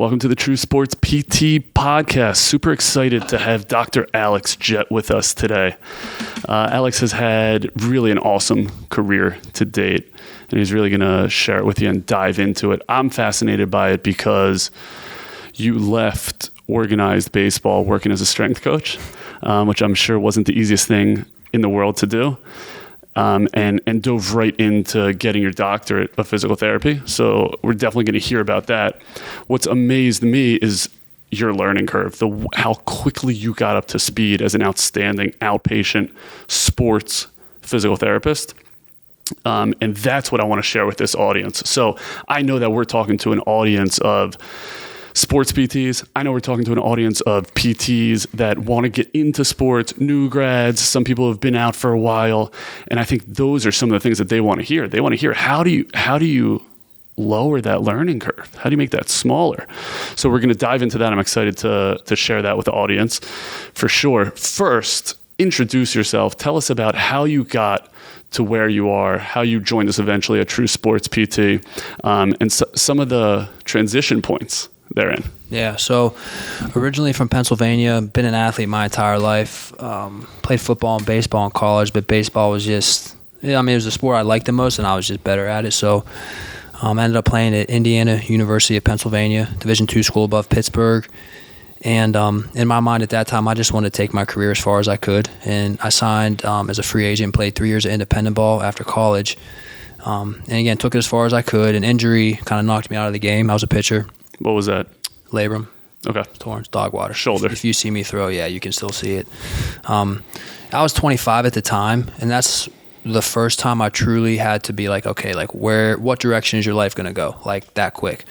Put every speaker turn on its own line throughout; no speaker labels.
Welcome to the True Sports PT podcast. Super excited to have Dr. Alex Gett with us today. Alex has had really an awesome career to date, and he's really going to share it with you and dive into it. I'm fascinated by it because you left organized baseball working as a strength coach, which I'm sure wasn't the easiest thing in the world to do. And dove right into getting your doctorate of physical therapy. So we're definitely going to hear about that. What's amazed me is your learning curve, how quickly you got up to speed as an outstanding outpatient sports physical therapist. And that's what I want to share with this audience. So I know that we're talking to an audience of sports PTs. I know we're talking to an audience of PTs that want to get into sports, new grads, some people have been out for a while. And I think those are some of the things that they want to hear. They want to hear, how do you lower that learning curve? How do you make that smaller? So we're going to dive into that. I'm excited to share that with the audience for sure. First, introduce yourself. Tell us about how you got to where you are, how you joined us eventually at True Sports PT, and some of the transition points therein.
Yeah, so originally from Pennsylvania, been an athlete my entire life, played football and baseball in college, but baseball was just, it was the sport I liked the most and I was just better at it. So I ended up playing at Indiana University of Pennsylvania, Division II school above Pittsburgh. And in my mind at that time, I just wanted to take my career as far as I could. And I signed as a free agent, played 3 years of independent ball after college. And again, took it as far as I could. An injury kind of knocked me out of the game. I was a pitcher.
What was that?
Labrum.
Okay.
Torn, dog water.
Shoulder.
If you see me throw, yeah, you can still see it. I was 25 at the time, and that's the first time I truly had to be like, okay, like what direction is your life going to go? Like that quick.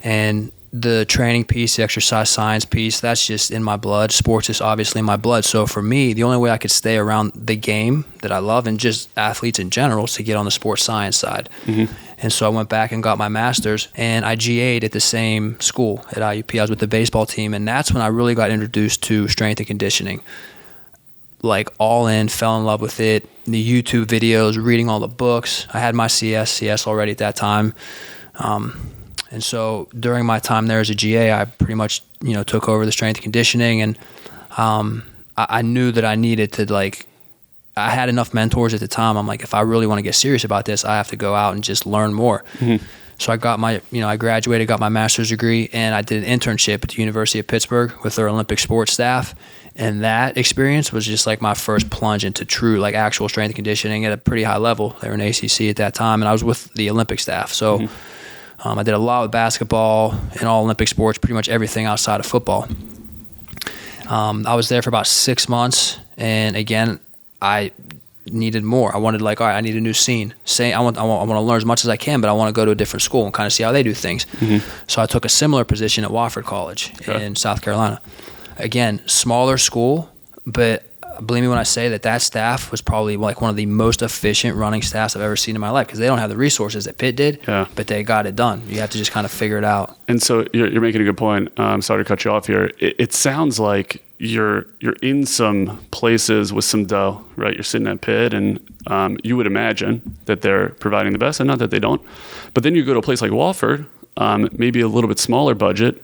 And the training piece, the exercise science piece, that's just in my blood. Sports is obviously in my blood. So for me, the only way I could stay around the game that I love and just athletes in general is to get on the sports science side. Mm-hmm. And so I went back and got my master's, and I GA'd at the same school at IUP. I was with the baseball team, and that's when I really got introduced to strength and conditioning. Like all in, fell in love with it. The YouTube videos, reading all the books. I had my CSCS already at that time. And so during my time there as a GA, I pretty much, took over the strength and conditioning, and I knew that I needed to I had enough mentors at the time. I'm like, if I really want to get serious about this, I have to go out and just learn more. Mm-hmm. So I got I graduated, got my master's degree, and I did an internship at the University of Pittsburgh with their Olympic sports staff. And that experience was just like my first plunge into true, actual strength and conditioning at a pretty high level. They were in ACC at that time, and I was with the Olympic staff. So I did a lot with basketball and all Olympic sports, pretty much everything outside of football. I was there for about 6 months, and again, I needed more. I wanted all right, I need a new scene. I want to learn as much as I can, but I want to go to a different school and kind of see how they do things. Mm-hmm. So I took a similar position at Wofford College in South Carolina. Again, smaller school, but believe me when I say that staff was probably one of the most efficient running staffs I've ever seen in my life, because they don't have the resources that Pitt did, but they got it done. You have to just kind of figure it out. And
so you're making a good point. Sorry to cut you off here. It sounds like you're in some places with some dough, right? You're sitting at Pitt, and you would imagine that they're providing the best, and not that they don't. But then you go to a place like Wofford, maybe a little bit smaller budget,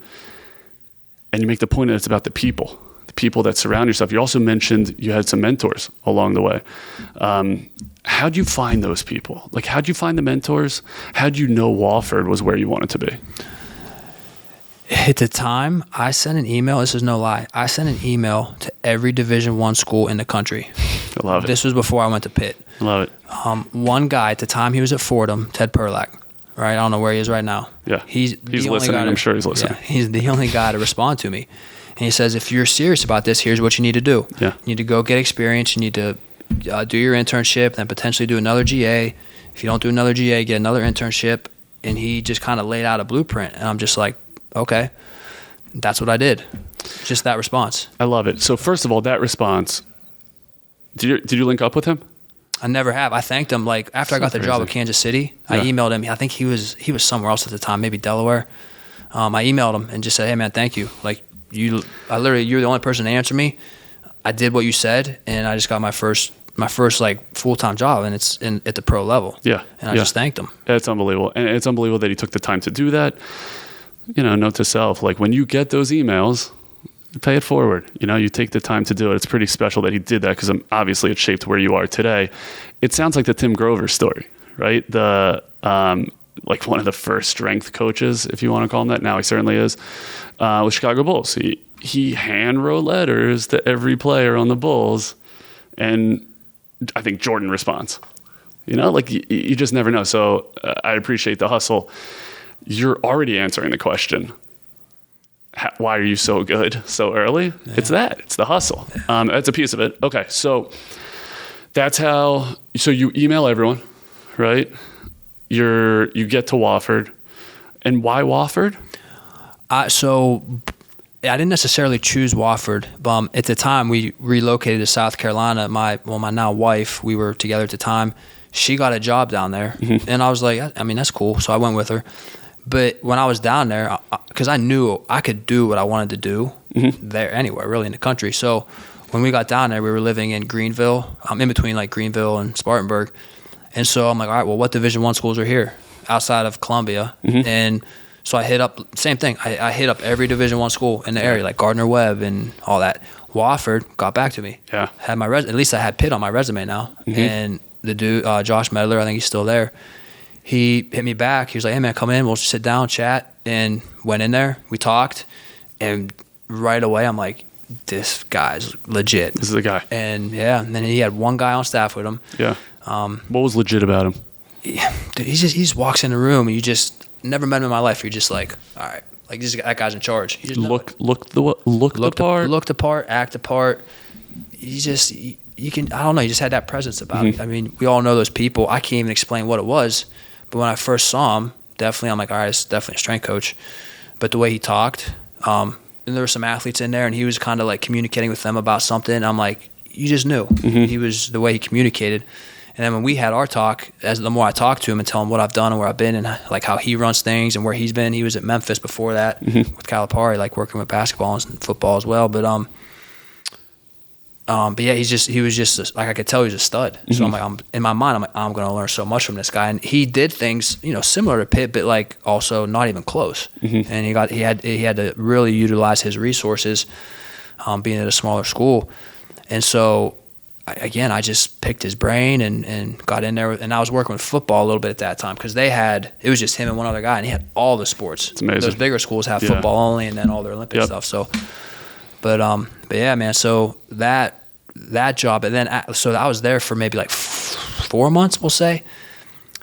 and you make the point that it's about the people that surround yourself. You also mentioned you had some mentors along the way. How'd you find those people? How'd you find the mentors? How'd you know Wofford was where you wanted to be?
At the time, I sent an email. This is no lie. I sent an email to every Division I school in the country.
I love it.
This was before I went to Pitt.
I love it.
One guy at the time, he was at Fordham, Ted Perlak. Right? I don't know where he is right now.
Yeah.
He's
listening. I'm sure he's listening.
Yeah, he's the only guy to respond to me. And he says, if you're serious about this, here's what you need to do.
Yeah.
You need to go get experience. You need to do your internship, then potentially do another GA. If you don't do another GA, get another internship. And he just kind of laid out a blueprint. And I'm just like, okay, that's what I did. Just that response.
I love it. So first of all, that response, did you link up with him?
I never have. I thanked him. After I got the job at Kansas City, I emailed him. I think he was somewhere else at the time, maybe Delaware. I emailed him and just said, hey man, thank you. You're the only person to answer me. I did what you said, and I just got my first full-time job, and it's at the pro level.
Yeah.
And I just thanked him.
It's unbelievable. And it's unbelievable that he took the time to do that. note to self, like when you get those emails, pay it forward. You take the time to do it. It's pretty special that he did that because obviously it shaped where you are today. It sounds like the Tim Grover story, right? The like one of the first strength coaches, if you want to call him that. Now he certainly is, with Chicago Bulls. He hand wrote letters to every player on the Bulls, and I think Jordan responds. Like you just never know. So I appreciate the hustle. You're already answering the question. Why are you so good so early? Yeah. It's the hustle. That's a piece of it. Okay. So that's how, so you email everyone, right? You get to Wofford. And why Wofford?
So I didn't necessarily choose Wofford. At the time we relocated to South Carolina. My now wife, we were together at the time. She got a job down there, and I was like, I mean, that's cool. So I went with her. But when I was down there, because I knew I could do what I wanted to do there anywhere, really, in the country. So when we got down there, we were living in Greenville. I'm in between like Greenville and Spartanburg. And so I'm like, all right, well, what Division I schools are here outside of Columbia? And so I hit up, same thing. I hit up every Division I school in the area, like Gardner-Webb and all that. Wofford got back to me. Yeah. Had my at least I had Pitt on my resume now. And the dude, Josh Medler, I think he's still there. He hit me back. He was like, hey, man, come in. We'll sit down, chat. And went in there. We talked. And right away, I'm like, this guy's legit.
This is the guy.
And, yeah. And then he had one guy on staff with him.
Yeah. What was legit about him?
Yeah, dude, he just walks in the room, and you just never met him in my life. You're just like, all right. Like, that guy's in charge. He just
look the part.
Look the part, act the part. You can, I don't know, he just had that presence about it. I mean, we all know those people. I can't even explain what it was. But when I first saw him, definitely, I'm like, all right, it's definitely a strength coach. But the way he talked, and there were some athletes in there, and he was kind of like communicating with them about something. I'm like, you just knew. He was the way he communicated. And then when we had our talk, the more I talked to him and tell him what I've done and where I've been and like how he runs things and where he's been, he was at Memphis before that with Calipari, like working with basketball and football as well. But yeah, he was just like, I could tell he was a stud. So I'm like, in my mind, I'm going to learn so much from this guy. And he did things, similar to Pitt, but like also not even close. And he had to really utilize his resources, being at a smaller school. And so, I just picked his brain and got in there. And I was working with football a little bit at that time because it was just him and one other guy, and he had all the sports.
It's amazing.
Those bigger schools have football only and then all their Olympic stuff. So, but yeah, man. So that job, and then so I was there for maybe like 4 months, we'll say.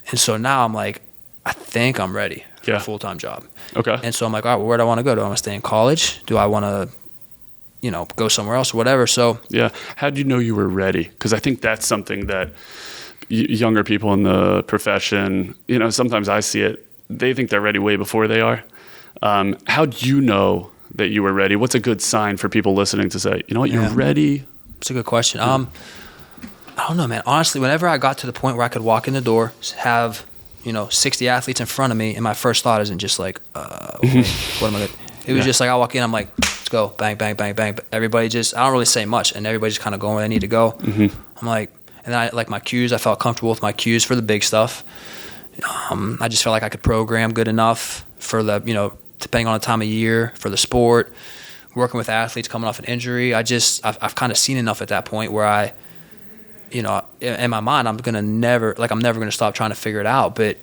And so now I'm like, I think I'm ready for a full-time job.
Okay.
And so I'm like, all right, well, where do I want to go? Do I want to stay in college? Do I want to go somewhere else or whatever? So
yeah. How did you know you were ready? Because I think that's something that younger people in the profession, sometimes I see it, they think they're ready way before they are. How do you know that you were ready? What's a good sign for people listening to say, you know what, you're ready?
It's a good question. I don't know, man. Honestly, whenever I got to the point where I could walk in the door, have 60 athletes in front of me, and my first thought isn't just like, okay, what am I gonna? It was just like I walk in, I'm like, let's go, bang, bang, bang, bang. But everybody I don't really say much, and everybody's just kind of going where they need to go. I'm like, and then I like my cues. I felt comfortable with my cues for the big stuff. I just felt like I could program good enough for the, depending on the time of year, for the sport. Working with athletes coming off an injury, I've kind of seen enough at that point where in my mind, I'm never gonna stop trying to figure it out. But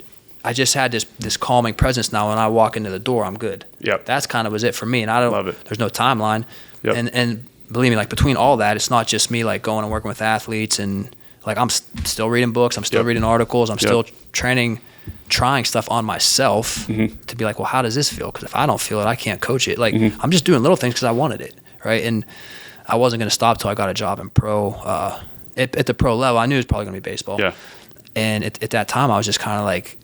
I just had this calming presence now. When I walk into the door, I'm good.
Yep.
That's kind of was it for me, and I don't.
Love it.
There's no timeline. Yep. And believe me, like between all that, it's not just me like going and working with athletes, and like I'm still reading books, I'm still reading articles, I'm still trying stuff on myself to be like, well, how does this feel? Because if I don't feel it, I can't coach it. Like I'm just doing little things because I wanted it, right? And I wasn't going to stop till I got a job in pro. At the pro level, I knew it was probably going to be baseball. Yeah. And at that time, I was just kind of like,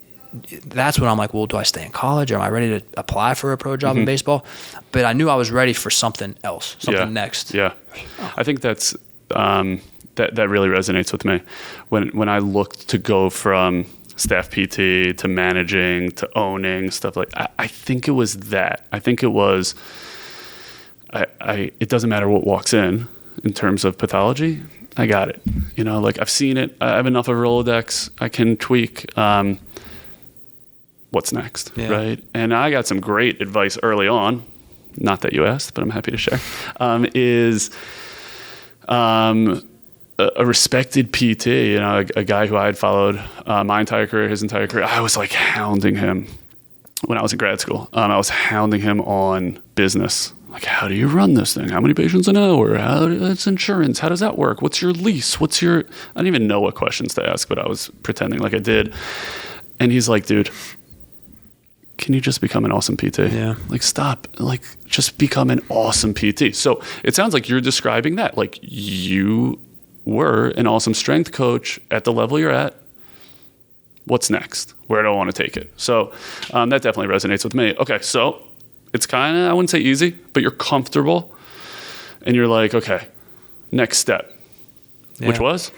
that's when I'm like, well, do I stay in college? Or am I ready to apply for a pro job in baseball? But I knew I was ready for something else, something next.
Yeah. I think that's that really resonates with me. When I looked to go from staff PT to managing to owning stuff like I think it was that. I think it was it doesn't matter what walks in terms of pathology. I got it. Like I've seen it. I have enough of a Rolodex. I can tweak. what's next,
Yeah.
right? And I got some great advice early on, not that you asked, but I'm happy to share, a respected PT, a guy who I had followed my entire career, his entire career. I was like hounding him when I was in grad school. I was hounding him on business. Like, how do you run this thing? How many patients an hour? It's insurance. How does that work? What's your lease? I didn't even know what questions to ask, but I was pretending like I did. And he's like, dude, can you just become an awesome PT?
Yeah.
Like, stop. Like, just become an awesome PT. So it sounds like you're describing that. Like, you were an awesome strength coach at the level you're at. What's next? Where do I want to take it? So that definitely resonates with me. Okay, so it's kind of, I wouldn't say easy, but you're comfortable. And you're like, okay, next step.
Yeah.
Which was?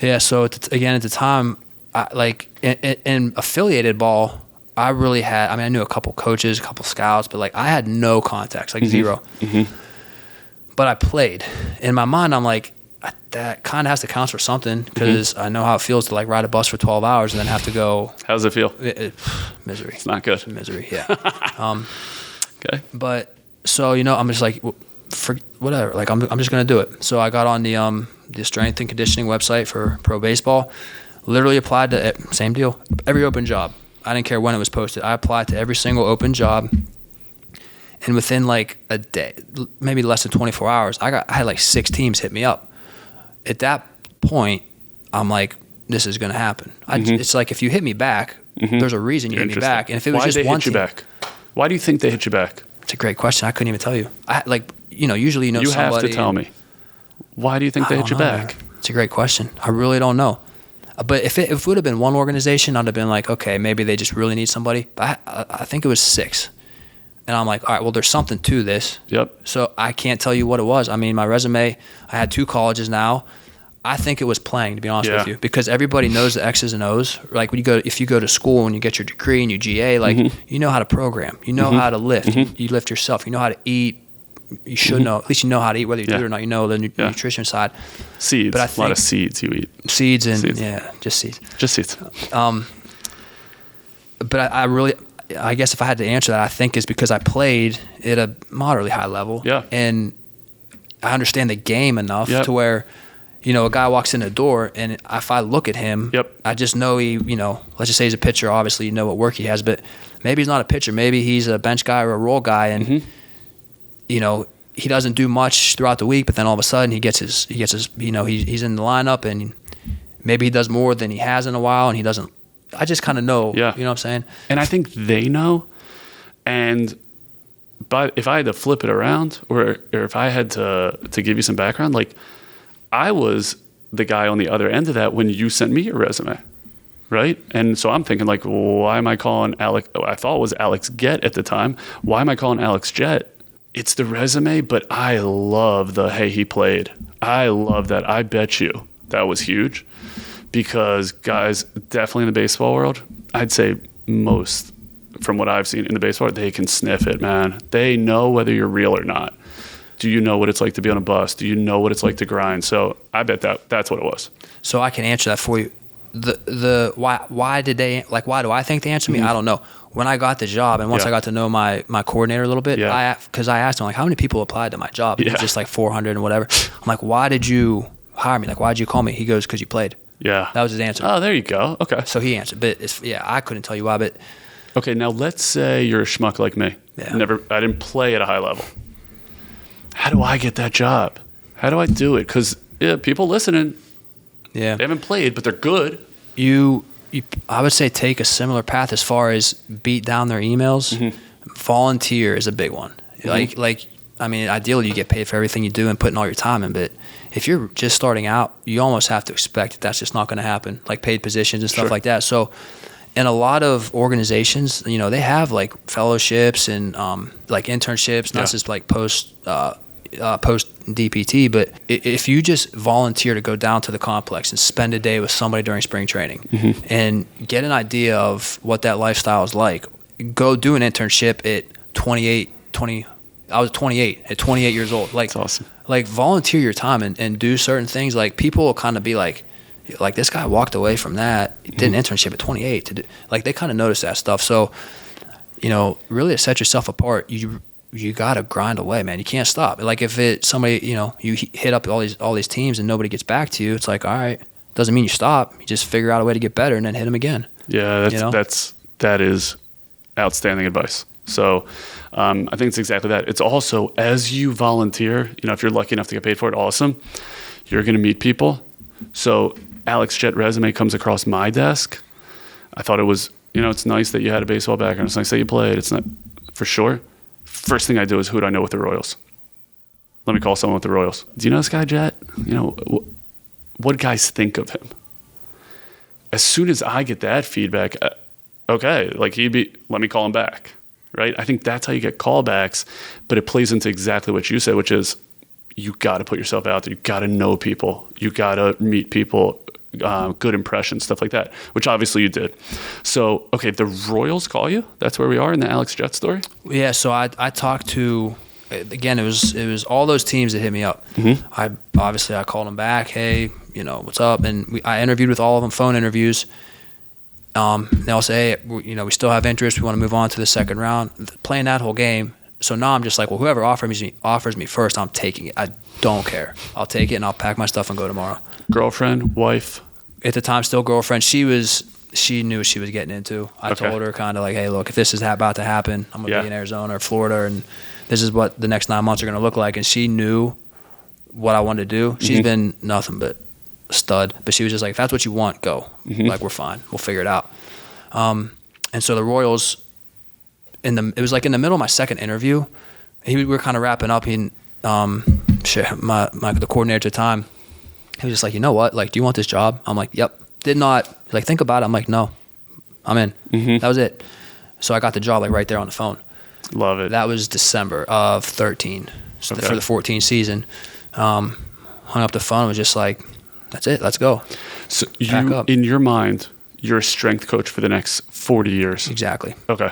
Yeah, so again, at the time, in affiliated ball, I really had, I knew a couple coaches, a couple scouts, but like I had no contacts, like zero. Mm-hmm. But I played. In my mind, I'm like, that kind of has to count for something because I know how it feels to like ride a bus for 12 hours and then have to go.
How does it feel?
Misery.
It's not good.
Misery, yeah.
Okay.
But so, I'm just like, for whatever, like I'm just going to do it. So I got on the strength and conditioning website for pro baseball, literally applied to, same deal, every open job. I didn't care when it was posted. I applied to every single open job. And within like a day, maybe less than 24 hours, I had like 6 teams hit me up. At that point, I'm like, this is going to happen. It's like if you hit me back, there's a reason you hit me back. And if it was just one team. Why did they hit you back? Why do you think they hit you back? It's a great question. I couldn't even tell you. Usually you
somebody.
You
have to tell me. Why do you think they hit you back?
It's a great question. I really don't know. But if it would have been one organization, I'd have been like, okay, maybe they just really need somebody. But I think it was 6. And I'm like, all right, well, there's something to this.
Yep.
So I can't tell you what it was. My resume, I had 2 colleges now. I think it was playing, to be honest with you, because everybody knows the X's and O's. Like if you go to school and you get your degree and your GA, like you know how to program, you know how to lift, you lift yourself, you know how to eat. You should know, at least you know how to eat, whether you do it or not. You know the nutrition side.
Seeds, but I think a lot of seeds you eat.
Seeds and just seeds.
Just seeds.
But I guess if I had to answer that, I think is because I played at a moderately high level.
Yeah.
And I understand the game enough to where, a guy walks in the door and if I look at him, I just know he, let's just say he's a pitcher. Obviously, you know what work he has, but maybe he's not a pitcher. Maybe he's a bench guy or a role guy, and he doesn't do much throughout the week. But then all of a sudden, he gets his, he's in the lineup, and maybe he does more than he has in a while, and he doesn't. I just kind of know.
Yeah.
You know what I'm saying?
And I think they know. But if I had to flip it around, or if I had to give you some background, like I was the guy on the other end of that when you sent me your resume, right? And so I'm thinking like, why am I calling Alex? I thought it was Alex Gett at the time. Why am I calling Alex Jett? It's the resume, but I love hey, he played. I love that. I bet you that was huge because guys, definitely in the baseball world, I'd say most from what I've seen in the baseball world, they can sniff it, man. They know whether you're real or not. Do you know what it's like to be on a bus? Do you know what it's like to grind? So I bet that's what it was.
So I can answer that for you. Why do I think they answered me? I don't know. When I got the job and once I got to know my coordinator a little bit, because I asked him like, how many people applied to my job? It was just like 400 and whatever. I'm like, why did you hire me? Like, why did you call me? He goes, because you played.
Yeah.
That was his answer.
Oh, there you go. Okay.
So he answered, but I couldn't tell you why, but.
Okay, now let's say you're a schmuck like me. Yeah. I didn't play at a high level. How do I get that job? How do I do it? Because people listening, they haven't played, but they're good.
I would say take a similar path as far as beat down their emails. Volunteer is a big one. Ideally you get paid for everything you do and putting all your time in, but if you're just starting out, you almost have to expect that's just not going to happen, like paid positions and stuff like that. So in a lot of organizations, they have like fellowships and like internships, not just like post DPT, but if you just volunteer to go down to the complex and spend a day with somebody during spring training and get an idea of what that lifestyle is like, go do an internship at 28. I was 28 at 28 years old. Like, that's awesome. Like volunteer your time and do certain things. Like people will kind of be like, Like, this guy walked away from that, did an internship at 28 to do, like, they kind of notice that stuff. So, you know, really to set yourself apart, you got to grind away, man. You can't stop. Like, if somebody, you know, you hit up all these teams and nobody gets back to you, it's like, all right, doesn't mean you stop. You just figure out a way to get better and then hit them again.
Yeah, that is outstanding advice. So I think it's exactly that. It's also, as you volunteer, you know, if you're lucky enough to get paid for it, awesome. You're going to meet people. So Alex Jett resume comes across my desk. I thought it was, you know, it's nice that you had a baseball background. It's nice that you played. It's not, for sure. First thing I do is, who do I know with the Royals? Let me call someone with the Royals. Do you know this guy, Jett? You know, what guys think of him? As soon as I get that feedback, okay, like let me call him back, right? I think that's how you get callbacks, but it plays into exactly what you said, which is you got to put yourself out there. You got to know people. You got to meet people, good impressions, stuff like that, which obviously you did. So, okay, the Royals call you? That's where we are in the Alex Jett story?
Yeah, so I talked to, again, it was all those teams that hit me up. I called them back, hey, you know, what's up? And I interviewed with all of them, phone interviews. They'll say, hey, you know, we still have interest. We want to move on to the second round. Playing that whole game. So now I'm just like, well, whoever offers me first, I'm taking it. I don't care. I'll take it and I'll pack my stuff and go tomorrow.
Girlfriend, wife?
At the time, still girlfriend. She knew what she was getting into. I told her kind of like, hey, look, if this is about to happen, I'm going to be in Arizona or Florida, and this is what the next 9 months are going to look like. And she knew what I wanted to do. She's been nothing but a stud. But she was just like, if that's what you want, go. Like, we're fine. We'll figure it out. And so the Royals, it was like in the middle of my second interview, we were kind of wrapping up. The coordinator at the time, he was just like, you know what? Like, do you want this job? I'm like, yep. Did not. Like, think about it. I'm like, no, I'm in. That was it. So I got the job like right there on the phone.
Love it.
That was December of 13. So for the 14 season, hung up the phone, was just like, that's it. Let's go.
So in your mind, you're a strength coach for the next 40 years.
Exactly.
Okay.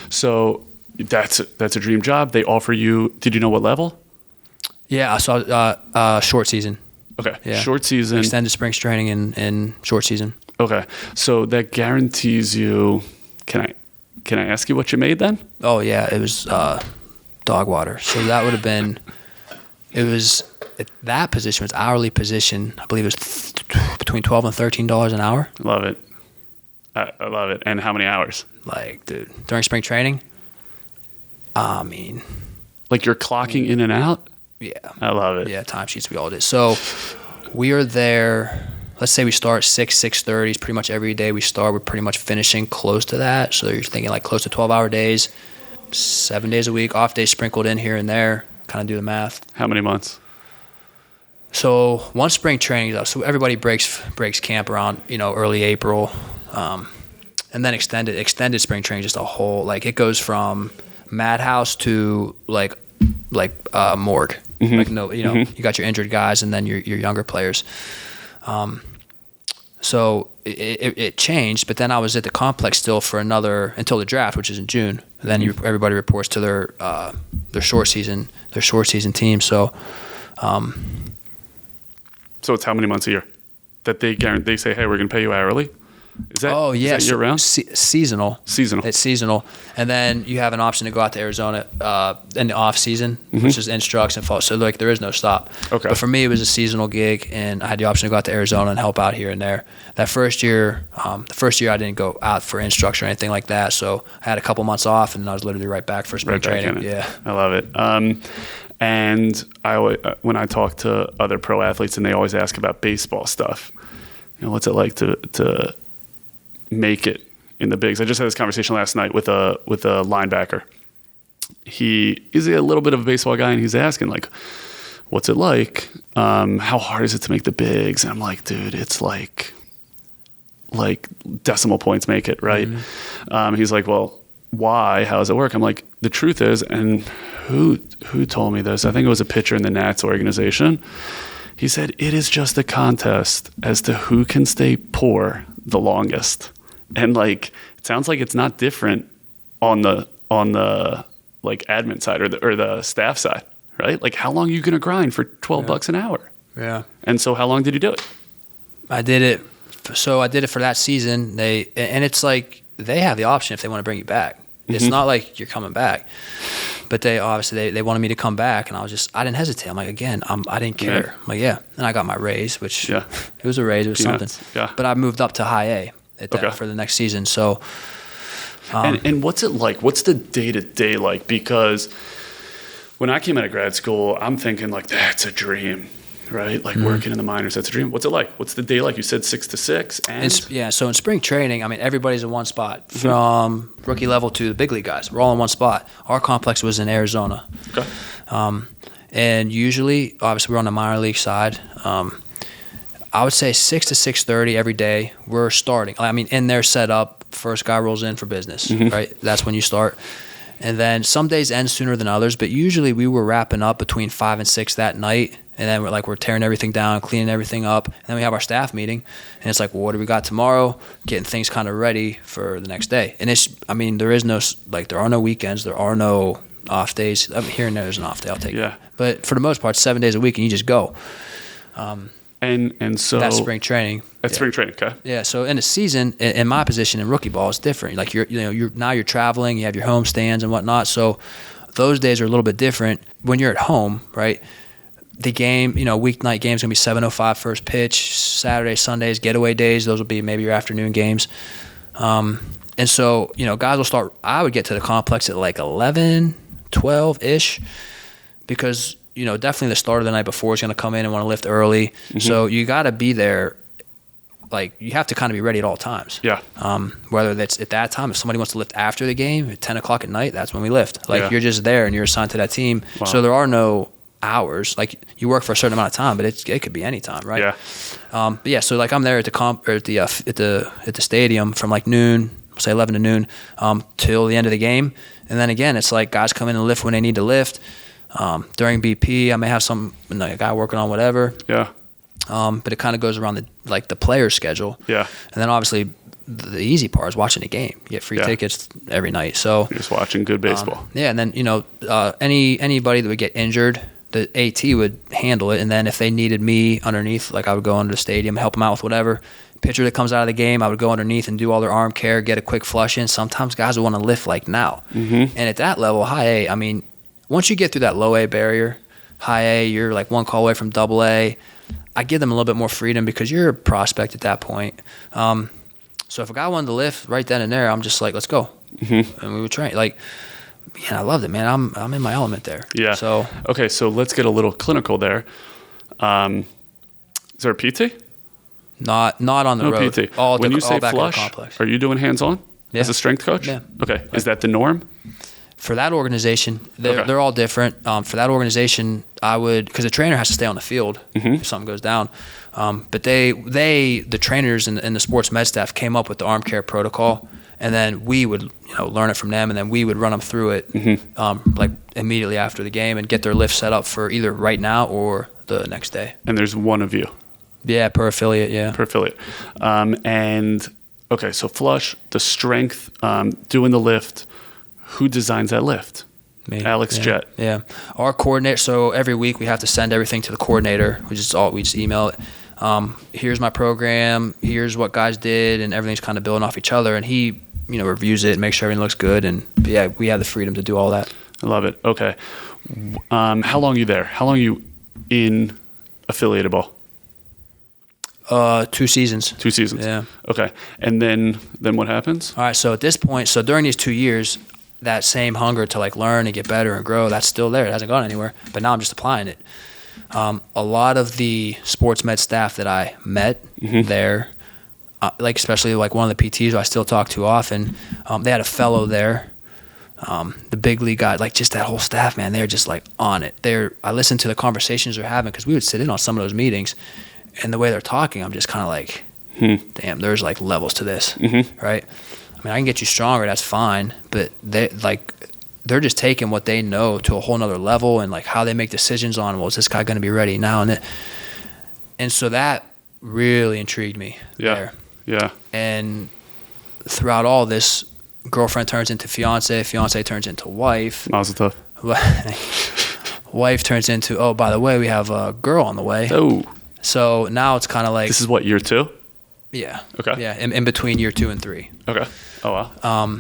So that's a dream job. They offer you, did you know what level?
Yeah, I saw short season.
Okay.
Yeah.
Short season.
Extended spring training and short season.
Okay. So that guarantees you, can I ask you what you made then?
Oh yeah, it was dog water. So that would have been, that position was hourly position. I believe it was between $12 and $13 an hour.
Love it. I love it. And how many hours?
Like, dude, during spring training, I mean,
like you're clocking in and out?
Yeah.
I love it.
Yeah, timesheets we all did. So we are there, let's say we start 6:30. Pretty much every day we start, we're pretty much finishing close to that. So you're thinking like close to 12-hour days, 7 days a week, off days sprinkled in here and there, kind of do the math.
How many months?
So once spring training is up, so everybody breaks camp around, early April. And then extended spring training, just a whole, like it goes from madhouse to like morgue. Mm-hmm. Like no, mm-hmm. You got your injured guys and then your younger players. So it changed, but then I was at the complex still for until the draft, which is in June. And then everybody reports to their short season team. So
it's how many months a year that they guarantee? They say, hey, we're going to pay you hourly. Is that year round?
Seasonal. It's seasonal, and then you have an option to go out to Arizona in the off season, mm-hmm. which is instructs and fall. So like there is no stop. Okay. But for me, it was a seasonal gig, and I had the option to go out to Arizona and help out here and there. That first year, I didn't go out for instruction or anything like that. So I had a couple months off, and I was literally right back for spring training. Yeah, I
love it. And when I talk to other pro athletes, and they always ask about baseball stuff, what's it like to make it in the bigs? I just had this conversation last night with a linebacker. He is a little bit of a baseball guy, and he's asking like, what's it like? How hard is it to make the bigs? And I'm like, dude, it's like decimal points make it, right? Mm-hmm. He's like, well, why? How does it work? I'm like, the truth is, and who told me this? I think it was a pitcher in the Nats organization. He said, it is just a contest as to who can stay poor the longest. And like, it sounds like it's not different on the like admin side or the staff side, right? Like, how long are you going to grind for $12 an hour?
Yeah.
And so how long did you do it?
I did it. So I did it for that season. And it's like they have the option if they want to bring you back. It's not like you're coming back. But they obviously they wanted me to come back, and I didn't hesitate. I'm like, again, I didn't care.
Yeah.
I'm like, yeah. And I got my raise, which
it
was a raise, it was
Peanuts.
something.
Yeah.
But I moved up to high A for the next season. So
and what's it like? What's the day-to-day like? Because when I came out of grad school, I'm thinking like, that's a dream, right? Like working in the minors, that's a dream. What's it like? What's the day like? You said 6 to 6? And
so in spring training, I mean, everybody's in one spot from rookie level to the big league guys. We're all in one spot. Our complex was in Arizona.
Okay.
And usually, obviously, we're on the minor league side. I would say 6 to 6:30 every day. We're starting. I mean, in their setup, first guy rolls in for business, right? That's when you start. And then some days end sooner than others, but usually we were wrapping up between 5 and 6 that night. And then we're tearing everything down, cleaning everything up. And then we have our staff meeting. And it's like, well, what do we got tomorrow? Getting things kind of ready for the next day. And there is no, there are no weekends. There are no off days. Here and there's an off day. I'll take it. But for the most part, 7 days a week and you just go.
And so
that's spring training.
That's spring training, okay.
Yeah, so in the season, in my position in rookie ball, it's different. Like you're traveling, you have your home stands and whatnot. So those days are a little bit different. When you're at home, right? The game, weeknight game's gonna be 7:05 first pitch. Saturday, Sundays, getaway days. Those will be maybe your afternoon games. And so guys will start. I would get to the complex at like 11, 12-ish, because definitely the start of the night before is going to come in and want to lift early. So you got to be there. Like, you have to kind of be ready at all times.
Yeah.
Whether that's at that time, if somebody wants to lift after the game at 10 o'clock at night, that's when we lift. Like, you're just there and you're assigned to that team. Wow. So there are no hours. Like, you work for a certain amount of time, but it could be any time, right?
Yeah.
So like I'm there at the stadium from like noon, say 11 to noon, till the end of the game. And then again, it's like guys come in and lift when they need to lift. During BP, I may have a guy working on whatever.
Yeah.
But it kind of goes around the player schedule.
Yeah.
And then obviously the easy part is watching the game. You get free tickets every night. So
you're just watching good baseball.
And then anybody that would get injured, the AT would handle it. And then if they needed me underneath, like I would go under the stadium, help them out with whatever. Pitcher that comes out of the game, I would go underneath and do all their arm care, get a quick flush in. Sometimes guys would want to lift like now. And at that level, high A, I mean, once you get through that low A barrier, high A, you're like one call away from double A. I give them a little bit more freedom because you're a prospect at that point. So if a guy wanted to lift right then and there, I'm just like, let's go. And we would train. Like, man, I loved it, man. I'm in my element there.
Yeah.
So
okay, so let's get a little clinical there. Is there a PT?
Not on the road.
PT.
All
when you say
back
flush,
in the complex.
are you doing hands-on as a strength coach?
Yeah.
Okay. Is that the norm?
For that organization, they're all different. For that organization, I would, because the trainer has to stay on the field if something goes down. But the trainers and the sports med staff came up with the arm care protocol, and then we would learn it from them, and then we would run them through it like immediately after the game and get their lift set up for either right now or the next day.
And there's one of you.
Yeah, per affiliate. Yeah,
per affiliate. And okay, so flush, the strength, doing the lift. Who designs that lift?
Me.
Alex Gett.
Yeah. Our coordinator, so every week we have to send everything to the coordinator. We just email it. Here's my program, here's what guys did, and everything's kind of building off each other. And he, reviews it and makes sure everything looks good. And yeah, we have the freedom to do all that.
I love it. Okay. How long are you there? How long are you in affiliated ball?
2 seasons.
2 seasons.
Yeah.
Okay. And then what happens?
All right. So at this point, during these 2 years, that same hunger to like learn and get better and grow, that's still there. It hasn't gone anywhere. But now I'm just applying it. A lot of the sports med staff that I met there, like especially like one of the PTs who I still talk to often, they had a fellow there. The big league guy, like just that whole staff, man, they're just like on it. I listened to the conversations they're having because we would sit in on some of those meetings, and the way they're talking, I'm just kind of like, damn, there's like levels to this, right? I mean, I can get you stronger, that's fine, but they're just taking what they know to a whole nother level and like how they make decisions on, well, is this guy going to be ready now? And so that really intrigued me there.
Yeah.
And throughout all this, girlfriend turns into fiance turns into wife.
Mazel tov.
Wife turns into, oh, by the way, we have a girl on the way.
Oh.
So now it's kind of like,
this is what, year 2?
yeah.
Okay.
Yeah. In between year 2 and 3.
Okay. Oh, wow.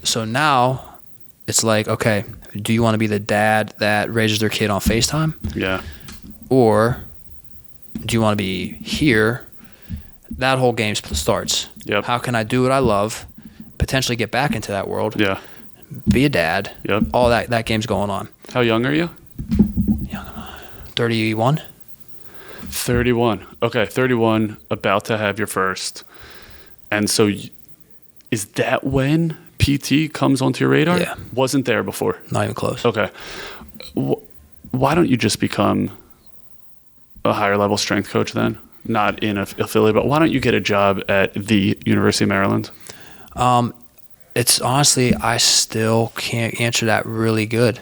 So now it's like, okay, do you want to be the dad that raises their kid on FaceTime?
Yeah.
Or do you want to be here? That whole game starts.
Yep.
How can I do what I love, potentially get back into that world,
Yeah.
be a dad,
Yep.
all that game's going on.
How young are you?
Young am I? 31?
31. Okay, 31, about to have your first. And so is that when PT comes onto your radar?
Yeah.
Wasn't there before?
Not even close.
Okay. Why don't you just become a higher level strength coach then? Not in a affiliate, but why don't you get a job at the University of Maryland?
It's honestly, I still can't answer that really good.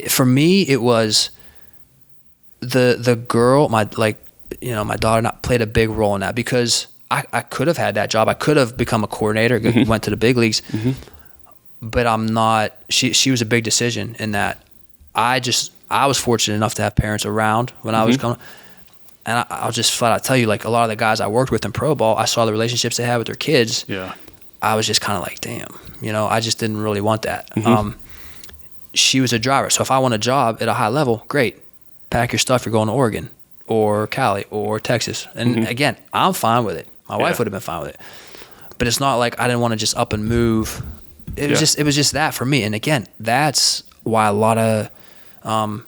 For me, it was the girl, my daughter played a big role in that, because I could have had that job. I could have become a coordinator, went to the big leagues, but I'm not. She was a big decision in that. I was fortunate enough to have parents around when I was coming. And I'll just flat out tell you, like, a lot of the guys I worked with in pro ball, I saw the relationships they had with their kids.
Yeah.
I was just kind of like, damn, I just didn't really want that. She was a driver. So if I want a job at a high level, great. Pack your stuff. You're going to Oregon or Cali or Texas. And again, I'm fine with it. My wife would have been fine with it. But it's not like I didn't want to just up and move. It was just that for me. And again, that's why a lot of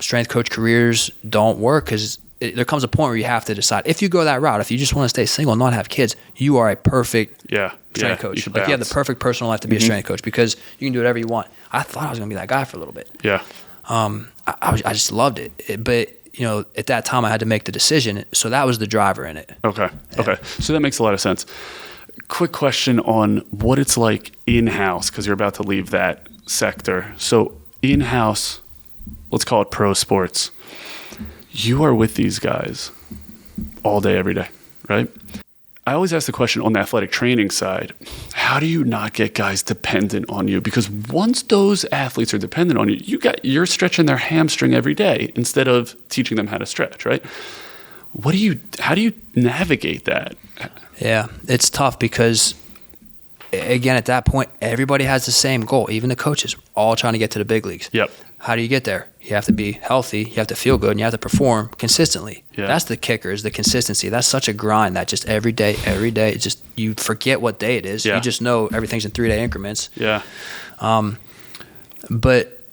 strength coach careers don't work, because there comes a point where you have to decide. If you go that route, if you just want to stay single and not have kids, you are a perfect strength coach. You have the perfect personal life to be a strength coach, because you can do whatever you want. I thought I was going to be that guy for a little bit.
Yeah.
I just loved it. But, at that time I had to make the decision. So that was the driver in it.
Okay. Okay. So that makes a lot of sense. Quick question on what it's like in-house, because you're about to leave that sector. So in-house, let's call it pro sports. You are with these guys all day, every day, right? I always ask the question on the athletic training side, how do you not get guys dependent on you? Because once those athletes are dependent on you, you're stretching their hamstring every day instead of teaching them how to stretch, right? How do you navigate that?
Yeah, it's tough because, again, at that point, everybody has the same goal, even the coaches, all trying to get to the big leagues.
Yep.
How do you get there? You have to be healthy, you have to feel good, and you have to perform consistently.
Yeah.
That's the kicker, is the consistency. That's such a grind that just every day, it's just, you forget what day it is.
Yeah.
You just know everything's in 3-day increments.
Yeah.
But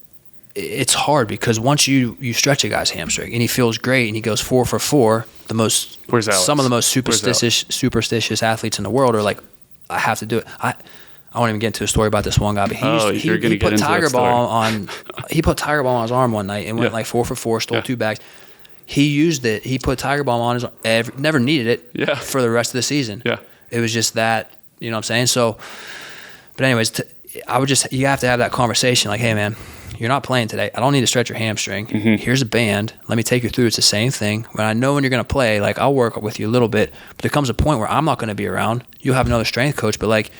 it's hard because once you stretch a guy's hamstring and he feels great and he goes 4 for 4,
Where's Alex?
Some of the most superstitious athletes in the world are like, I have to do it. I won't even get into a story about this one guy, but he put Tiger Balm on his arm one night and went like 4 for 4, stole 2 bags. He used it. He put Tiger Balm on his arm. Never needed it for the rest of the season.
Yeah.
It was just that, you know what I'm saying? So, but anyways, you have to have that conversation like, hey man, you're not playing today. I don't need to stretch your hamstring. Here's a band. Let me take you through. It's the same thing. When I know when you're going to play, like I'll work with you a little bit, but there comes a point where I'm not going to be around. You'll have another strength coach, but like,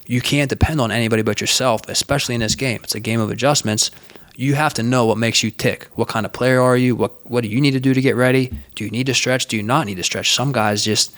you can't depend on anybody but yourself, especially in this game. It's a game of adjustments. You have to know what makes you tick. What kind of player are you? What do you need to do to get ready? Do you need to stretch? Do you not need to stretch? Some guys just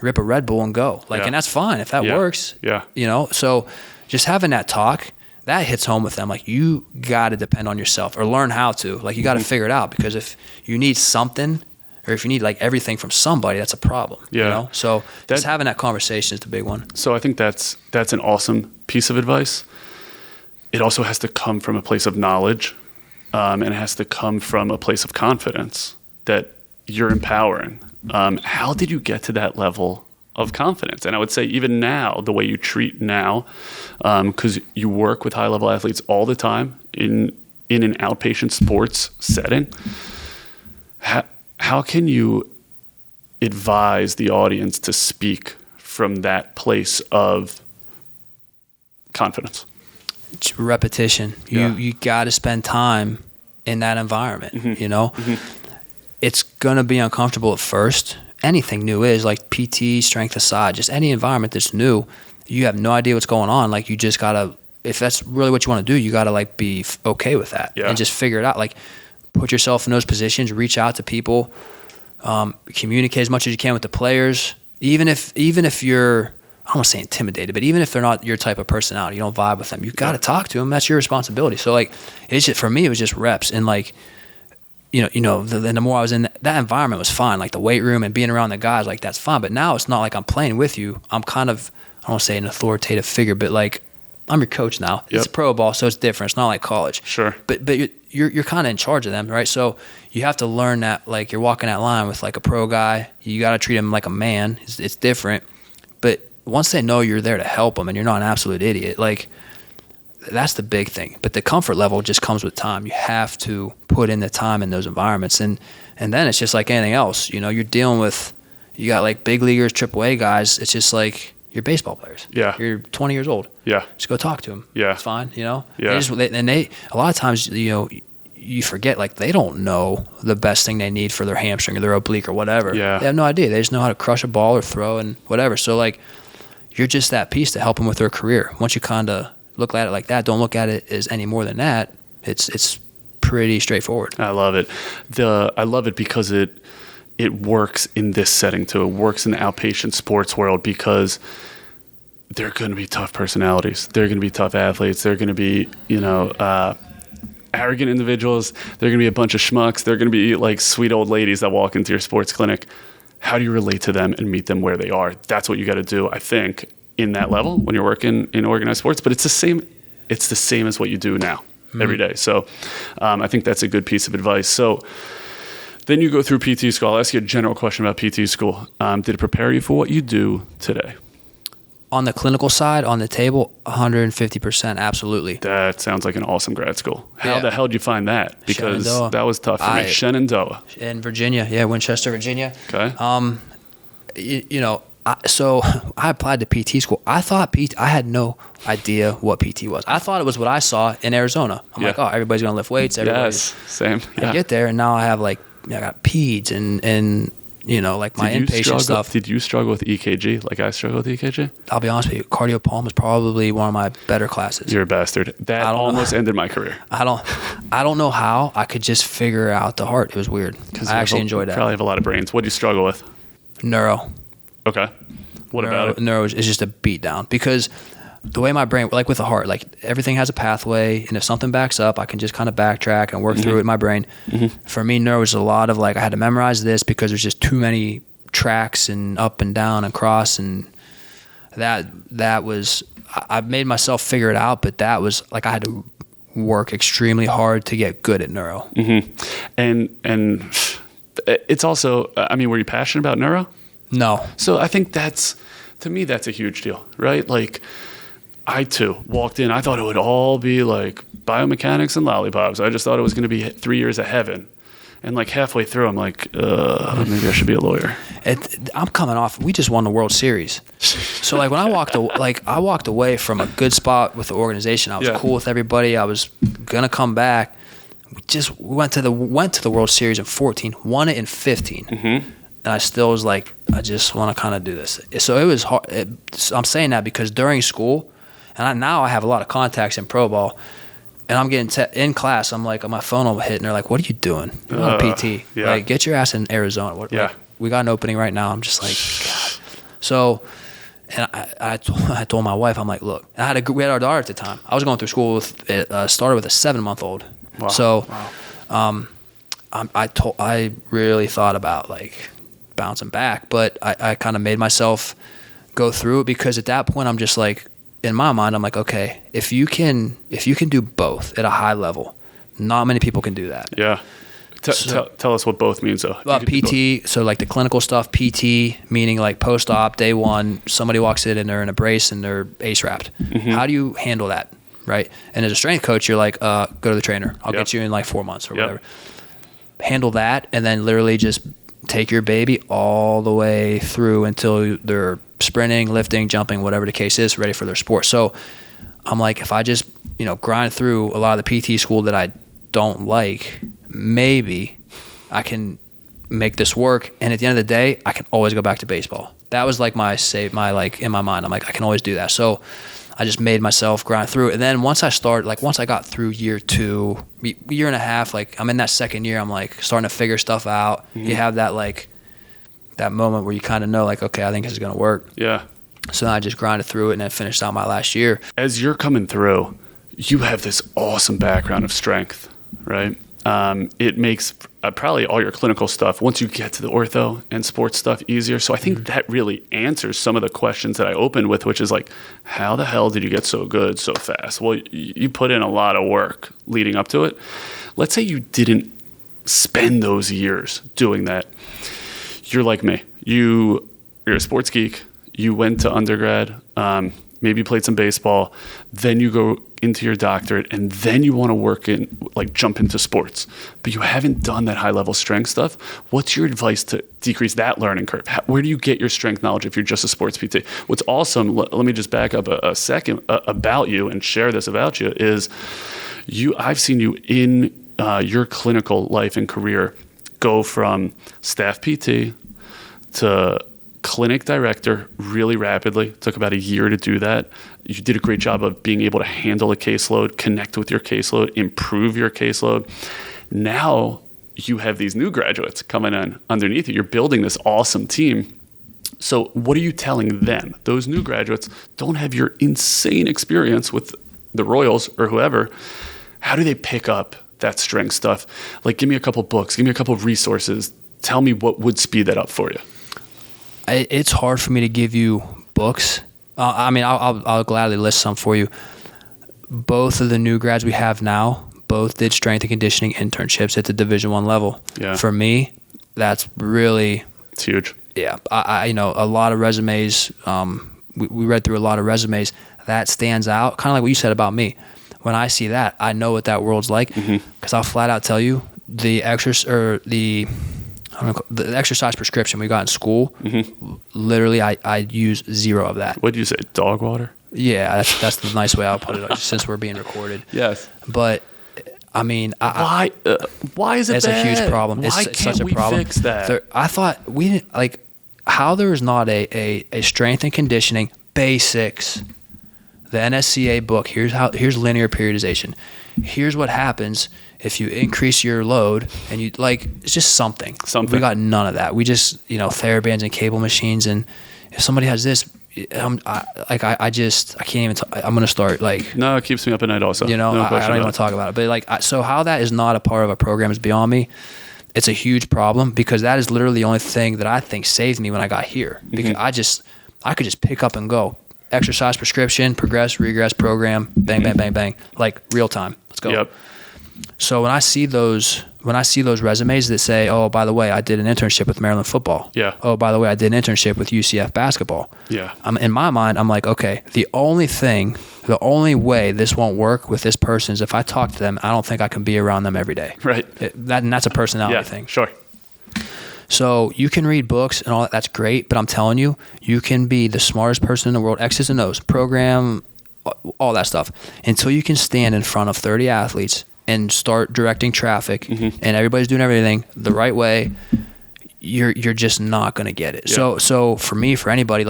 rip a Red Bull and go. And that's fine if that works.
Yeah.
So just having that talk, that hits home with them. Like, you got to depend on yourself or learn how to. Like, you got to figure it out, because if you need something, or if you need like everything from somebody, that's a problem.
Yeah.
So just having that conversation is the big one.
So I think that's an awesome piece of advice. It also has to come from a place of knowledge, and it has to come from a place of confidence that you're empowering. How did you get to that level of confidence? And I would say even now, the way you treat now, because you work with high-level athletes all the time in an outpatient sports setting, how can you advise the audience to speak from that place of confidence?
It's repetition. You got to spend time in that environment. It's going to be uncomfortable at first. Anything new is, like PT, strength aside, just any environment that's new, you have no idea what's going on. Like, you just got to, if that's really what you want to do, you got to like be okay with that and just figure it out. Like, put yourself in those positions, reach out to people, Communicate as much as you can with the players, even if you're, I don't want to say intimidated, but even if they're not your type of personality, you don't vibe with them, you got to talk to them. That's your responsibility. So like, it's just, for me, it was just reps. And like, the more I was in that environment was fine. Like the weight room and being around the guys, like that's fine. But now it's not like I'm playing with you. I'm kind of, I don't want to say an authoritative figure, but like I'm your coach now. It's pro ball, so it's different. It's not like college.
Sure.
But you're kind of in charge of them, right? So you have to learn that, like, you're walking that line with like a pro guy. You got to treat him like a man. It's different. But once they know you're there to help them and you're not an absolute idiot, like, that's the big thing. But the comfort level just comes with time. You have to put in the time in those environments. And then it's just like anything else. You're dealing with, you got like big leaguers, AAA guys. It's just like, you're baseball players.
Yeah.
You're 20 years old.
Yeah.
Just go talk to them.
Yeah.
It's fine,
Yeah.
They a lot of times, you forget, like, they don't know the best thing they need for their hamstring or their oblique or whatever.
Yeah.
They have no idea. They just know how to crush a ball or throw and whatever. So, like, you're just that piece to help them with their career. Once you kind of look at it like that, don't look at it as any more than that. It's pretty straightforward.
I love it. I love it because it works in this setting too. It works in the outpatient sports world because they're going to be tough personalities. They're going to be tough athletes. They're going to be, arrogant individuals. They're going to be a bunch of schmucks. They're going to be like sweet old ladies that walk into your sports clinic. How do you relate to them and meet them where they are? That's what you got to do, I think, in that level when you're working in organized sports. But it's the same as what you do now every day. So I think that's a good piece of advice. So then you go through PT school. I'll ask you a general question about PT school. Did it prepare you for what you do today?
On the clinical side, on the table, 150%, absolutely.
That sounds like an awesome grad school. How the hell did you find that? Because that was tough for me. Shenandoah.
In Virginia, Winchester, Virginia.
Okay.
So I applied to PT school. I thought I had no idea what PT was. I thought it was what I saw in Arizona. I'm like, everybody's going to lift weights.
Yes, same.
I get there, and now I have, like, I got peds and like my inpatient stuff.
Did you struggle with EKG like I struggle with EKG?
I'll be honest with you, cardiopulmonary was probably one of my better classes.
You're a bastard. That almost ended my career.
I don't know how. I could just figure out the heart. It was weird. I actually enjoyed that.
Probably have a lot of brains. What do you struggle with?
Neuro.
Okay. What about it?
Neuro is just a beat down because the way my brain, like with the heart, like everything has a pathway, and if something backs up, I can just kind of backtrack and work through it in my brain. For me, neuro was a lot of like, I had to memorize this because there's just too many tracks and up and down and cross, and that was, I made myself figure it out, but that was like, I had to work extremely hard to get good at neuro.
And it's also, were you passionate about neuro?
No.
So I think to me, that's a huge deal, right? Like, I too walked in, I thought it would all be like biomechanics and lollipops. I just thought it was going to be 3 years of heaven. And like halfway through, I'm like, maybe I should be a lawyer.
I'm coming off, we just won the World Series. So like when I walked away from a good spot with the organization. I was cool with everybody. I was going to come back. We went to the World Series in 2014, won it in 2015. And I still was like, I just want to kind of do this. So it was hard. I'm saying that because during school, and now I have a lot of contacts in pro ball, and I'm getting in class, I'm like, on my phone will hit, and they're like, what are you doing? You're on PT. Like, get your ass in Arizona. Like, we got an opening right now. I'm just like, God. So, and I told my wife, I'm like, look, we had our daughter at the time. I was going through school started with a 7-month-old.
Wow.
So, I really thought about like bouncing back, but I kind of made myself go through it because at that point I'm just like, in my mind, I'm like, okay, if you can do both at a high level, not many people can do that.
Yeah. Tell us what both means though.
PT, so like the clinical stuff, PT, meaning like post-op, day one, somebody walks in and they're in a brace and they're ace wrapped. How do you handle that, right? And as a strength coach, you're like, go to the trainer. I'll get you in like 4 months or whatever. Handle that and then literally just take your baby all the way through until they're sprinting, lifting, jumping, whatever the case is, ready for their sport. So I'm like, if I just, grind through a lot of the PT school that I don't like, maybe I can make this work. And at the end of the day, I can always go back to baseball. That was like in my mind, I'm like, I can always do that. So I just made myself grind through it. And then once I got through year 2, year and a half, like I'm in that second year, I'm like starting to figure stuff out. You have that like that moment where you kind of know like, okay, I think this is going to work.
Yeah.
So then I just grinded through it and then finished out my last year.
As you're coming through, you have this awesome background of strength, right? It makes probably all your clinical stuff, once you get to the ortho and sports stuff, easier. So I think that really answers some of the questions that I opened with, which is like, how the hell did you get so good so fast? Well, you put in a lot of work leading up to it. Let's say you didn't spend those years doing that. You're like me. You're a sports geek. You went to undergrad, maybe you played some baseball, then you go into your doctorate, and then you want to jump into sports. But you haven't done that high-level strength stuff. What's your advice to decrease that learning curve? Where do you get your strength knowledge if you're just a sports PT? What's awesome, let me just back up a second about you and share this about you, is I've seen you in your clinical life and career go from staff PT to clinic director really rapidly. Took about a year to do that. You did a great job of being able to handle a caseload, connect with your caseload, improve your caseload. Now you have these new graduates coming in underneath you. You're building this awesome team. So what are you telling them? Those new graduates don't have your insane experience with the Royals or whoever. How do they pick up that strength stuff? Like, give me a couple books, give me a couple resources. Tell me what would speed that up for you.
It's hard for me to give you books. I'll gladly list some for you. Both of the new grads we have now, both did strength and conditioning internships at the Division I level.
Yeah.
For me, that's really...
It's huge.
Yeah. I a lot of resumes, we read through a lot of resumes. That stands out, kind of like what you said about me. When I see that, I know what that world's like, because I'll flat out tell you, the exercise prescription we got in school, literally I use 0 of that.
What did you say, dog water?
Yeah, that's the nice way I'll put it, since we're being recorded.
Yes.
But, I mean...
Why is it
it's
bad?
A huge problem.
Why
it's such a
we
problem.
Fix that?
I thought we didn't... Like, how there is not a strength and conditioning basics... The NSCA book, here's linear periodization. Here's what happens if you increase your load and you it's just something. We got none of that. We just, TheraBands and cable machines, and if somebody has this, I can't even I'm going to start
No, it keeps me up at night also.
I don't even want to talk about it. But so how that is not a part of a program is beyond me. It's a huge problem, because that is literally the only thing that I think saved me when I got here. Because I could just pick up and go. Exercise prescription, progress, regress program, bang, bang, bang, bang, like real time. Let's go.
Yep.
So when I see those resumes that say, oh, by the way, I did an internship with Maryland football.
Yeah.
Oh, by the way, I did an internship with UCF basketball.
Yeah.
In my mind, I'm like, okay, the only way this won't work with this person is if I talk to them, I don't think I can be around them every day.
Right.
And that's a personality thing.
Sure.
So you can read books and all that. That's great. But I'm telling you, you can be the smartest person in the world, X's and O's, program, all that stuff, until you can stand in front of 30 athletes and start directing traffic, and everybody's doing everything the right way. You're just not going to get it. Yeah. So for me, for anybody,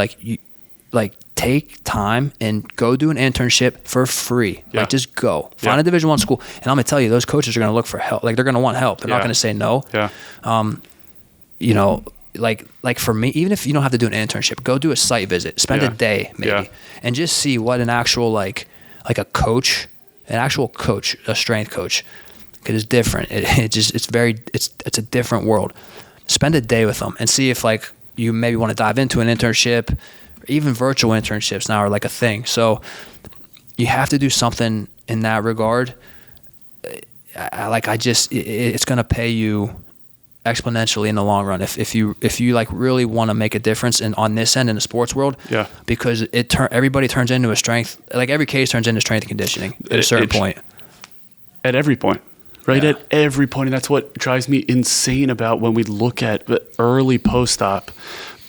take time and go do an internship for free.
Yeah.
Just go find a Division I school. And I'm going to tell you, those coaches are going to look for help. They're going to want help. They're not going to say no.
Yeah.
For me, even if you don't have to do an internship, go do a site visit, spend a day maybe, and just see what an actual a coach, an actual coach, a strength coach, because it's different. It's a different world. Spend a day with them and see if you maybe want to dive into an internship. Even virtual internships now are a thing. So you have to do something in that regard. It's going to pay you exponentially in the long run if you really want to make a difference on this end in the sports world. Yeah. Because everybody turns into a strength, every case turns into strength and conditioning at a certain point.
At every point. Right? Yeah. At every point. And that's what drives me insane about when we look at the early post-op.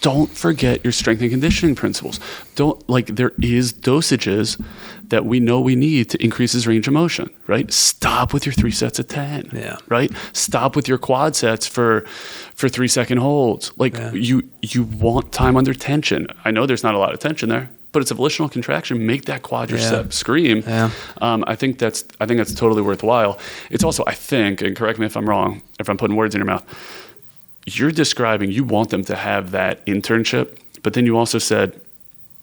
Don't forget your strength and conditioning principles. There is dosages that we know we need to increase his range of motion, right? Stop with your 3 sets of 10, right? Stop with your quad sets for 3-second holds. You want time under tension. I know there's not a lot of tension there. but it's a volitional contraction. Make that quadricep scream.
Yeah.
I think that's totally worthwhile. It's also, I think, and correct me if I'm wrong, if I'm putting words in your mouth, you're describing you want them to have that internship, but then you also said,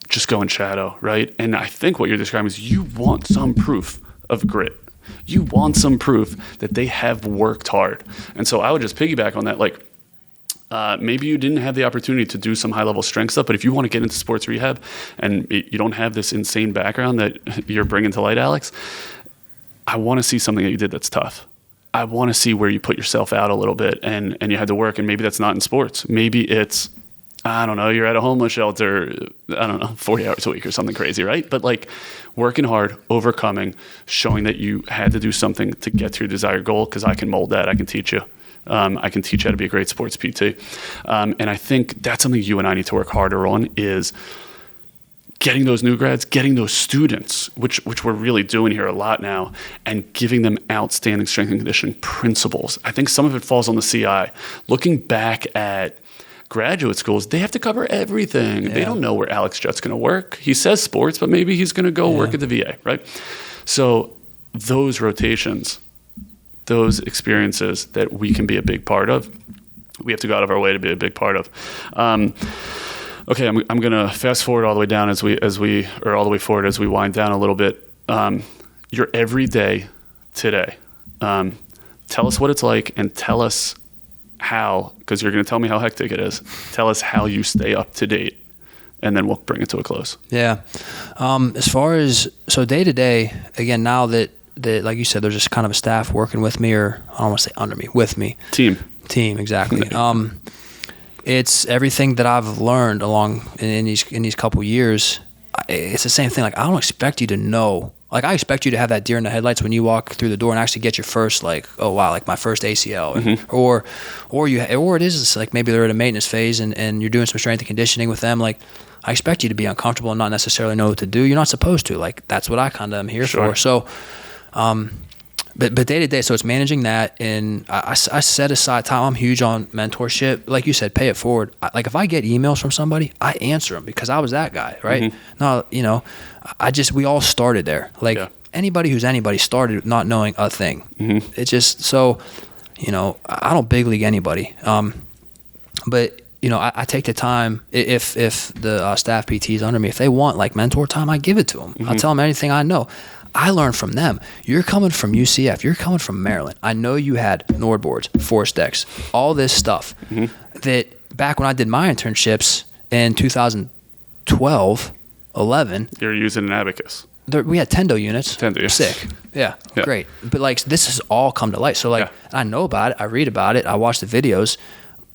just go in shadow, right? And I think what you're describing is you want some proof of grit. You want some proof that they have worked hard. And so I would just piggyback on that. Like, maybe you didn't have the opportunity to do some high-level strength stuff, but if you want to get into sports rehab and you don't have this insane background that you're bringing to light, Alex, I want to see something that you did that's tough. I want to see where you put yourself out a little bit and you had to work, and maybe that's not in sports. Maybe it's, I don't know, you're at a homeless shelter, 40 hours a week or something crazy, right? But like working hard, overcoming, showing that you had to do something to get to your desired goal, because I can mold that, I can teach you. I can teach you how to be a great sports PT. And I think that's something you and I need to work harder on, is getting those new grads, getting those students, which we're really doing here a lot now, and giving them outstanding strength and conditioning principles. I think some of it falls on the CI. Looking back at graduate schools, they have to cover everything. Yeah. They don't know where Alex Jett's going to work. He says sports, but maybe he's going to go work at the VA, right? So those rotations, those experiences that we can be a big part of, we have to go out of our way to be a big part of. Okay, I'm going to fast forward all the way down all the way forward as we wind down a little bit. Your everyday today. Tell us what it's like, and tell us how, because you're going to tell me how hectic it is. Tell us how you stay up to date, and then we'll bring it to a close. Yeah.
As far as, so day to day, again, now that like you said, there's just kind of a staff working with me, or I don't want to say under me, with me.
Team,
exactly. It's everything that I've learned along in these couple years. It's the same thing. Like, I don't expect you to know. Like, I expect you to have that deer in the headlights when you walk through the door and actually get your first, like, oh wow, like my first ACL, or it is like maybe they're at a maintenance phase and you're doing some strength and conditioning with them. Like, I expect you to be uncomfortable and not necessarily know what to do. You're not supposed to. Like, that's what I kind of am here for. So, but day to day, so it's managing that, and I set aside time. I'm huge on mentorship. Like you said, pay it forward. Like, if I get emails from somebody, I answer them because I was that guy, right? No, we all started there. Like, anybody who's anybody started not knowing a thing. It's just, so, I don't big league anybody. But I take the time. If the staff PTs under me, if they want like mentor time, I give it to them. I'll tell them anything I know. I learned from them. You're coming from UCF. You're coming from Maryland. I know you had Nord boards, force decks, all this stuff that back when I did my internships in 2012, 11.
You're using an abacus.
We had Tendo units.
Yes.
Sick. Yeah, great. But like, this has all come to light. So like, I know about it. I read about it. I watch the videos.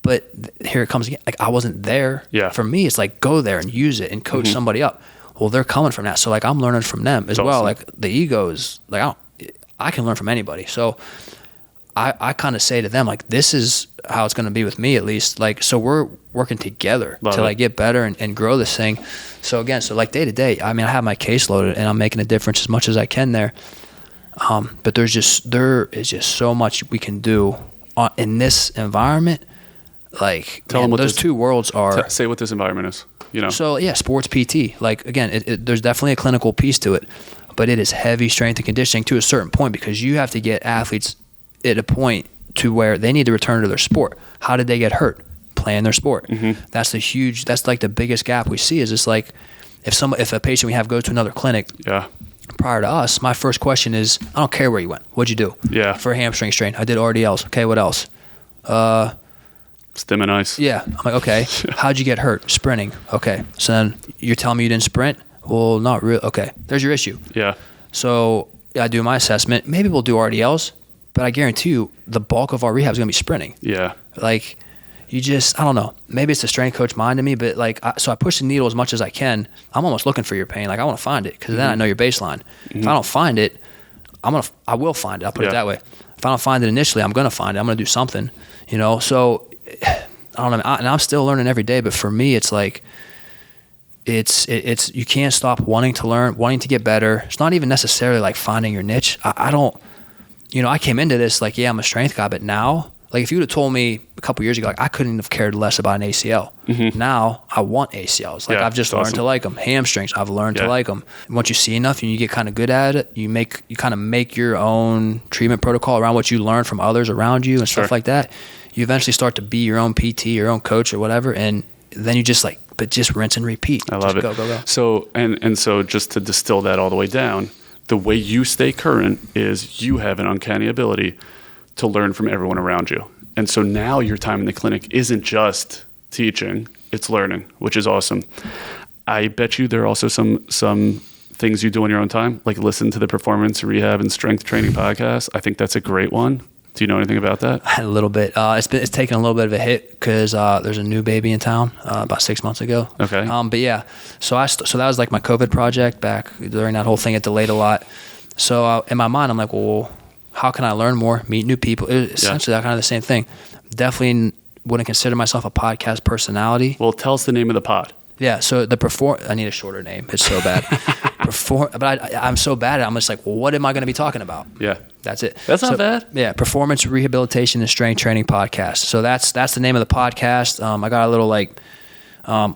But here it comes again. Like, I wasn't there.
Yeah.
For me, it's like, go there and use it and coach somebody up. Well, they're coming from that. So like, I'm learning from them as well. Like, the ego is like, I can learn from anybody. So I kind of say to them, like, this is how it's going to be with me, at least. Like, so we're working together to like get better and grow this thing. So again, so like day to day, I mean, I have my case loaded and I'm making a difference as much as I can there. But there is just so much we can do in this environment. Like, tell them what those two worlds are.
Say what this environment is.
So yeah, sports PT. Like, again, there's definitely a clinical piece to it, but it is heavy strength and conditioning to a certain point, because you have to get athletes at a point to where they need to return to their sport. How did they get hurt? Playing their sport. That's like the biggest gap we see, is just like, if a patient we have goes to another clinic prior to us, my first question is, I don't care where you went. What'd you do? For a hamstring strain, I did RDLs. Okay, what else?
Stim and ice.
Yeah. I'm like, okay, how'd you get hurt? Sprinting. Okay. So then you're telling me you didn't sprint? Well, not really. Okay. There's your issue.
Yeah.
So I do my assessment. Maybe we'll do RDLs, but I guarantee you the bulk of our rehab is going to be sprinting.
Yeah.
Like, I don't know. Maybe it's the strength coach mind in me, but like, so I push the needle as much as I can. I'm almost looking for your pain. Like, I want to find it, because then I know your baseline. If I don't find it, I will find it. I'll put it that way. If I don't find it initially, I'm going to find it. I'm going to do something, so I don't know. And I'm still learning every day, but for me, it's like, it's you can't stop wanting to learn, wanting to get better. It's not even necessarily like finding your niche. I don't, I came into this like, I'm a strength guy, but now, Like if you would have told me a couple years ago, like I couldn't have cared less about an ACL. Now I want ACLs. Like I've just learned to like them. Hamstrings, I've learned to like them. And once you see enough and you get kind of good at it, you kind of make your own treatment protocol around what you learn from others around you and stuff like that. You eventually start to be your own PT, your own coach or whatever. And then you just but just rinse and repeat.
I love it.
Go.
So, and so just to distill that all the way down, the way you stay current is you have an uncanny ability to learn from everyone around you. And so now your time in the clinic isn't just teaching, it's learning, which is awesome. I bet you there are also some things you do on your own time, like listen to the performance, rehab, and strength training podcast. I think that's a great one. Do you know anything about that?
A little bit. It's taken a little bit of a hit because there's a new baby in town about 6 months ago.
Okay.
But yeah, so that was like my COVID project back during that whole thing. It delayed a lot. So in my mind, I'm like, well, how can I learn more, meet new people? It was essentially that kind of the same thing. Definitely wouldn't consider myself a podcast personality.
Well, tell us the name of the pod.
Yeah, so I need a shorter name. It's so bad. But I'm so bad at it. I'm just like, well, what am I going to be talking about? Yeah. That's it.
That's not bad.
Yeah, Performance, Rehabilitation, and Strength Training Podcast. So that's the name of the podcast. I got a little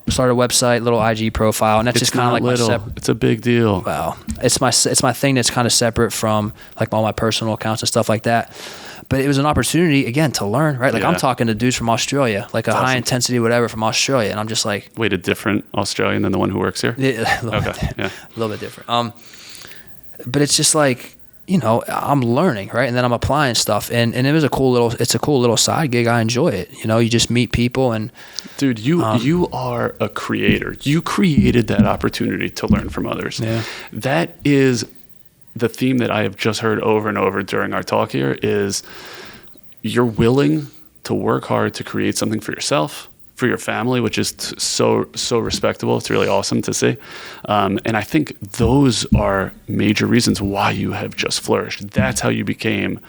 started a website, little IG profile, and that's just kind of like
it's a big deal.
Wow. It's my thing that's kind of separate from like all my personal accounts and stuff like that. But it was an opportunity, again, to learn, right? Like I'm talking to dudes from Australia, like a high intensity whatever from Australia. And I'm just like...
Wait, a different Australian than the one who works here?
Yeah, a little bit different. But it's just like, I'm learning, right? And then I'm applying stuff. And it was a cool little side gig. I enjoy it. You just meet people and...
Dude, you are a creator. You created that opportunity to learn from others. Yeah. That is... The theme that I have just heard over and over during our talk here is you're willing to work hard to create something for yourself, for your family, which is so respectable. It's really awesome to see. And I think those are major reasons why you have just flourished. That's how you became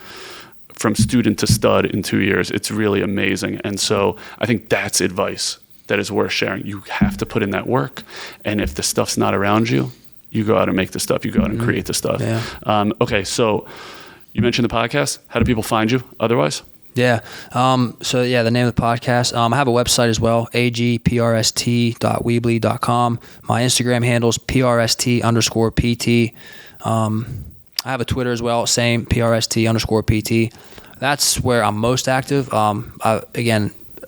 from student to stud in 2 years. It's really amazing. And so I think that's advice that is worth sharing. You have to put in that work. And if the stuff's not around you, you go out and make the stuff. You go out and create the stuff. Yeah. Okay, so you mentioned the podcast. How do people find you otherwise?
Yeah. The name of the podcast. I have a website as well, agprst.weebly.com. My Instagram handle's prst_pt. I have a Twitter as well, same, prst_pt. That's where I'm most active.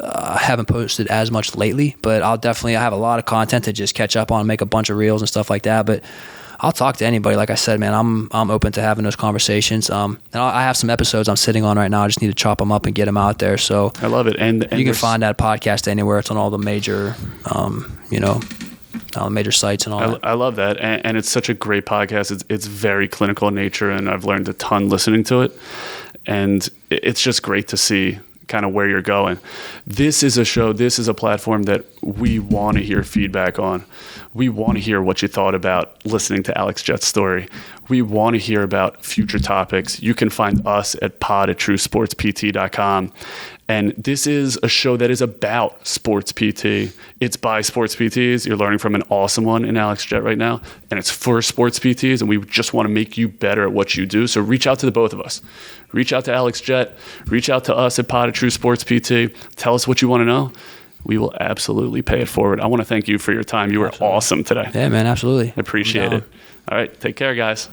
I haven't posted as much lately, but I have a lot of content to just catch up on, make a bunch of reels and stuff like that. But I'll talk to anybody. Like I said, man, I'm open to having those conversations. And I have some episodes I'm sitting on right now. I just need to chop them up and get them out there. So
I love it. And
you can find that podcast anywhere. It's on all the major, all the major sites and all that.
I love that. And it's such a great podcast. It's very clinical in nature, and I've learned a ton listening to it. And it's just great to see kind of where you're going. This is a show, this is a platform that we want to hear feedback on. We want to hear what you thought about listening to Alex Jett's story. We want to hear about future topics. You can find us at pod@truesportspt.com. And this is a show that is about sports PT. It's by sports PTs. You're learning from an awesome one in Alex Jett right now. And it's for sports PTs. And we just want to make you better at what you do. So reach out to the both of us. Reach out to Alex Jett. Reach out to us at pod@truesportspt. Tell us what you want to know. We will absolutely pay it forward. I want to thank you for your time. You were awesome today.
Yeah, man, absolutely.
I appreciate it. All right. Take care, guys.